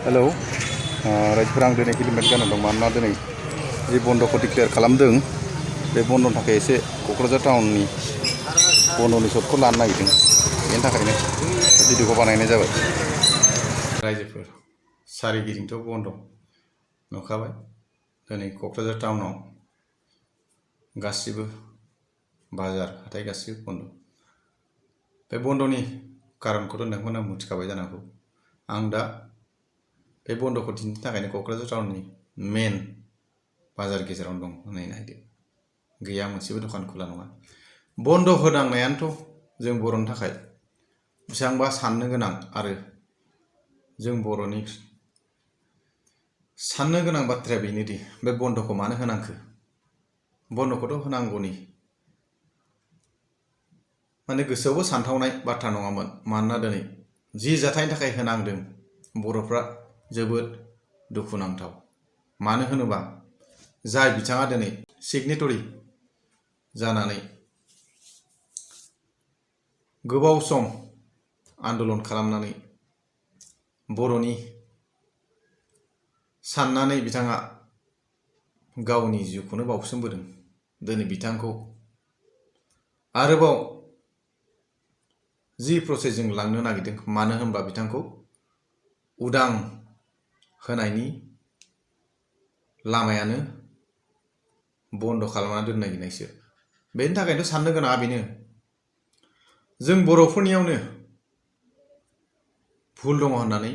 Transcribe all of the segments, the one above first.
Hello रायजोफोरा आं दिनै हेलमेट गानना दं मानोना दिनै जि बन्दखौ डिक्लेयार खालामदों बे बन्दनि थाखाय एसे क'क्राझार टाउननि बन्दनि सर्टखौ लानो नागिरदों बेनि थाखायनो भिडिअखौ बानायनाय जाबाय। रायजोफोर सारिगिदिंथ' बन्द नुखाबाय दिनै क'क्राझार टाउनाव गासिबो बाजार हाथाय गासिबो बन्द। बे बन्दनि कारनखौथ' नोंथांमोना मिथिखाबाय जानांगौ। आं दा बे बन्दखौ दिन्थिनो थाखायनो क'क्राझार टाउननि मेन बाजार गेजेरावनो दं होननाय नायदो गैया मोनसेबो दखान खुला नङा। बन्द होनांनायानोथ' जों बर'नि थाखाय बेसेबांबा साननो गोनां आरो जों बर'नि साननो गोनां बाथ्राया बेनोदि बे बन्दखौ मानो होनांखो। बन्दखौथ' होनांगौनि माने गोसोआवबो सानथावनाय बाथ्रा नङामोन। मानोना दिनै जि जाथायनि थाखाय होनांदों बर'फ्रा जोबोद दुखुनांथाव। मानो होनोबा जाय बिथाङा दिनै सिगनेटरि जानानै गोबाव सम आन्दलन खालामनानै बर'नि साननानै बिथाङा गावनि जिउखौनो बावसोमबोदों। दिनै बिथांखौ आरोबाव जि प्रसेसजों लांनो नागिरदों, मानो होनबा बिथांखौ उदां होनायनि लामायानो बन्द खालामना दोननो नागिरनायसो। बेनि थाखायथ' साननो गोनाङा बेनो जों बर'फोरनियावनो भुल दङ होननानै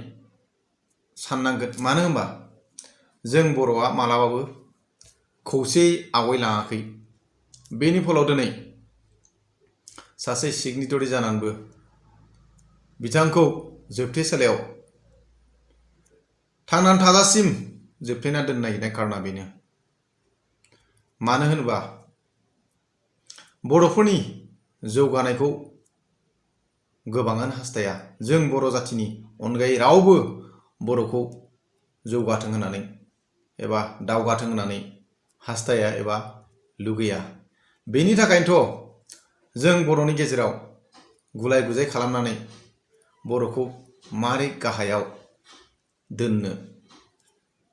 साननांगोन। मानो होनबा जों बर'आ मालाबाबो खौसेयै आवगायलाङाखै। बेनि फलाव दिनै सासे सिगनेटरि जानानैबो बिथांखौ जोबथेसालियाव थांनानै थाजासिम जोबथेना दोननो नागिरनाय कारना बेनो। मानो होनोबा बर'फोरनि जौगानायखौ गोबाङानो हास्थाया। जों बर' जाथिनि अनगायै रावबो बर'खौ जौगाथों होननानै एबा दावगाथों होननानै हास्थाया एबा लुगैया। बेनि थाखायनोथ' जों बर'नि गेजेराव गुलाय गुजाय खालामनानै बर'खौ मारै गाहायाव दोननो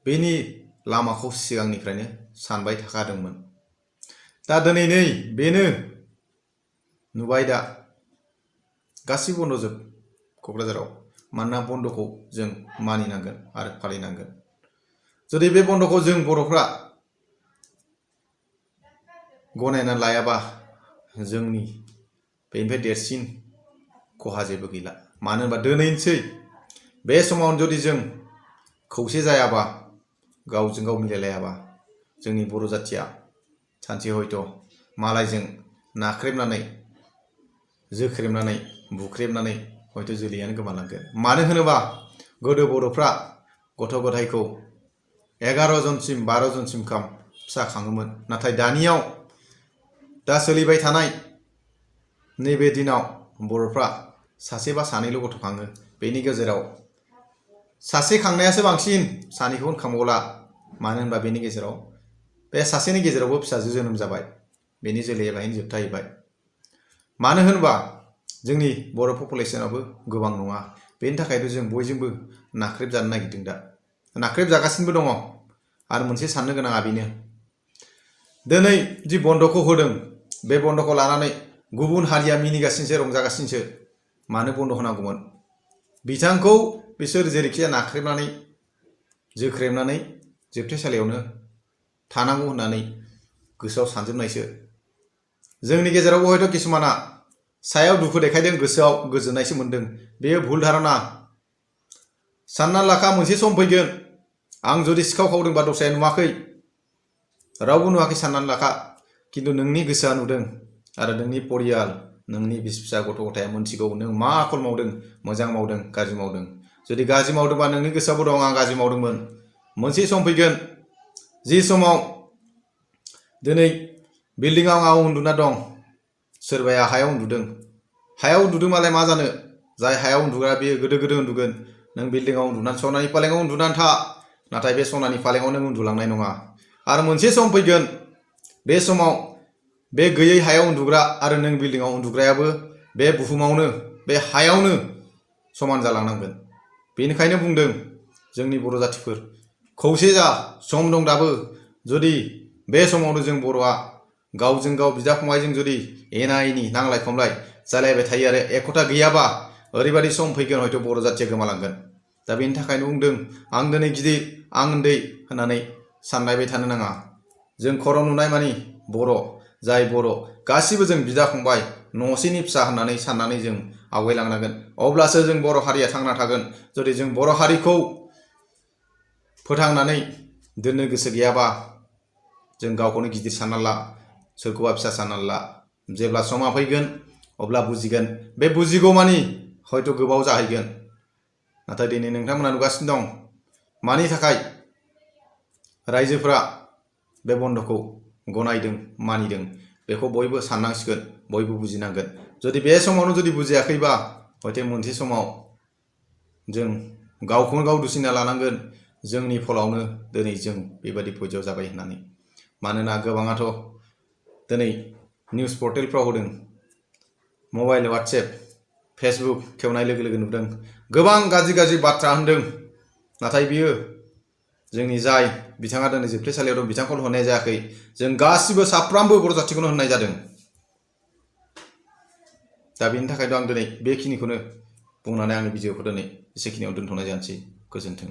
बेनि लामाखौ सिगांनिफ्रायनो सानबाय थाखादोंमोन। दा दिनै नै बेनो नुबाय दा गासिबो बन्दजोब क'क्राझाराव। मानोना बन्दखौ जों मानिनांगोन आरो फालिनांगोन। जुदि बे बन्दखौ जों बर'फ्रा गनायना लायाबा जोंनि बेनिफ्राय देरसिन खहा जेबो गैला। मानो होनबा दिनैसै बे समाव जुदि जों खौसे जायाबा, गावजों गाव मिलायलायाबा, जोंनि बर' जाथिया सानसे हयथ' मालायजों नाख्रेबनानै जोख्रेबनानै बुख्रेबनानै हयथ' जोलैयानो गोमालांगोन। मानो होनोबा गोदो बर'फ्रा गथ' गथायखौ 11 जनसिम 12 जनसिम गाहाम फिसा खाङोमोन। नाथाय दानियाव दा सोलिबाय थानाय नैबे दिनाव बर'फ्रा सासे बा सानैल' गथ' खाङो। बेनि गेजेराव सासे खांनायासो बांसिन, सानैखौनो खांबावला। मानो होनबा बेनि गेजेराव बे सासेनि गेजेरावबो फिसाजो जोनोम जाबाय, बेनि जोलैया बाहायनो जोबथाहैबाय। मानो होनबा जोंनि बर' पपुलेसनाबो गोबां नङा। बेनि थाखायथ' जों बयजोंबो नाख्रेबजानो नागिरदों, दा नाख्रेबजागासिनोबो दङ। आरो मोनसे साननो गोनाङा बेनो दिनै जि बन्दखौ होदों बे बन्दखौ लानानै गुबुन हारिया मिनिगासिनोसो, रंजागासिनोसो। मानो बन्द होनांगौमोन? बिथांखौ बिसोर जेरैखिजाया नाख्रेबनानै जोख्रेबनानै जोबथेसालियावनो थानांगौ होननानै गोसोआव सानजोबनायसो। जोंनि गेजेरावबो हयथ' किसुमाना सायाव दुखु देखायदों, गोसोआव गोजोननायसो मोनदों। बेयो भुल धारना। सानना लाखा मोनसे सम फैगोन, आं जुदि सिखाव खावदोंबा दस्राया नुवाखै, रावबो नुवाखै साननानै लाखा। खिन्थु नोंनि गोसोआ नुदों आरो नोंनि परियाल, नोंनि बिसि फिसा गथ' गथाया मोनथिगौ नों मा आखल मावदों, मोजां मावदों गाज्रि मावदों। जुदि गाज्रि मावदोंबा नोंनि गोसोआवबो दं आं गाज्रि मावदोंमोन। मोनसे सम फैगोन जि समाव दिनै बिल्डिंआव आं उन्दुना दं, सोरबाया हायाव उन्दुदों। हायाव उन्दुदों मालाय मा जानो, जाय हायाव उन्दुग्रा बेयो गोदो गोदो उन्दुगोन। नों बिल्डिंआव उन्दुनानै सनानि फालेङाव उन्दुनानै था, नाथाय बे सनानि फालेङाव नों उन्दुलांनाय नङा। आरो मोनसे सम फैगोन, बे समाव बे गैयै हायाव उन्दुग्रा आरो नों बिल्डिंआव उन्दुग्रायाबो बे बुहुमावनो, बे हायावनो समान जालांनांगोन। बेनिखायनो बुंदों जोंनि बर' जाथिफोर खौसे जा, सम दं दाबो। जुदि बे समावनो जों बर'आ गावजों गाव बिदा फंबायजों जुदि एना एनि नांलाय खमलाय जालायबाय थायो आरो एकता गैयाबा ओरैबायदि सम फैगोन हयथ' बर' जाथिया गोमालांगोन। दा बेनि थाखायनो बुंदों आं दिनै गिदिर आं उन्दै होननानै सानलायबाय थानो नाङा। जों खर' नुनाय मानि बर', जाय बर' गासिबो जों बिदा फंबाय न'सेनि फिसा होननानै साननानै जों आवगायलांनांगोन। अब्लासो जों बर' हारिया थांना थागोन। जुदि जों बर' हारिखौ फोथांनानै दोननो गोसो गैयाबा जों गावखौनो गिदिर सानना ला, सोरखौबा फिसा सानना ला। जेब्ला समा फैगोन अब्ला बुजिगोन। बे बुजिगौ मानि हयथ' गोबाव जाहैगोन। नाथाय दिनै नोंथांमोना नुगासिनो दं मानि थाखाय रायजोफोरा बे बन्द'खौ गनायदों, मानिदों। बेखौ बयबो साननांसिगोन, बयबो बुजिनांगोन। जुदि बे समावनो जुदि बुजियाखैबा हयथ' मोनसे समाव जों गावखौनो गाव दुसिना लानांगोन। जोंनि फलावनो दिनै जों बेबायदि पयज' जाबाय होननानै। मानोना गोबाङाथ' दिनै निउस पर्टेलफ्राव होदों, मबाइल, वाट्सएप, फेसबुक खेवनाय लोगो लोगो नुदों। गोबां गाज्रि गाज्रि बाथ्रा होनदों। नाथाय बियो जोंनि जाय बिथाङा दिनै जोबथेसालियाव दं बिथांखौल' होननाय जायाखै। जों गासिबो साफ्रोमबो बर' जाथिखौनो होननाय जादों। दा बेनि थाखायनो आं दिनै बेखिनिखौनो बुंनानै आंनि भिडिअखौ दिनै एसेखिनियाव दोनथ'नाय जानोसै। गोजोन्थों।